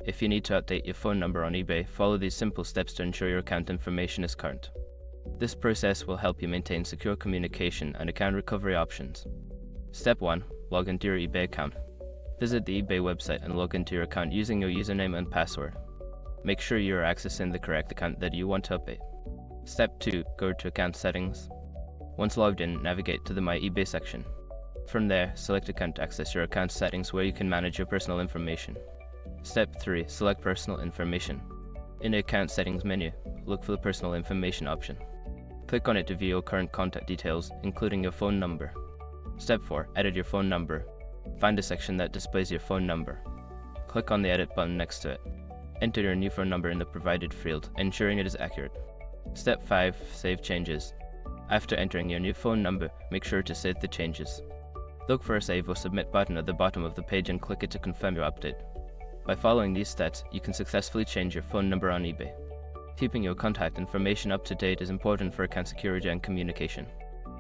If you need to update your phone number on eBay, follow these simple steps to ensure your account information is current. This process will help you maintain secure communication and account recovery options. Step 1. Log into your eBay account. Visit the eBay website and log into your account using your username and password. Make sure you are accessing the correct account that you want to update. Step 2. Go to Account Settings. Once logged in, navigate to the My eBay section. From there, select Account to access your account settings where you can manage your personal information. Step 3. Select Personal Information. In the Account Settings menu, look for the Personal Information option. Click on it to view your current contact details, including your phone number. Step 4. Edit your phone number. Find a section that displays your phone number. Click on the Edit button next to it. Enter your new phone number in the provided field, ensuring it is accurate. Step 5. Save changes. After entering your new phone number, make sure to save the changes. Look for a Save or Submit button at the bottom of the page and click it to confirm your update. By following these steps, you can successfully change your phone number on eBay. Keeping your contact information up to date is important for account security and communication.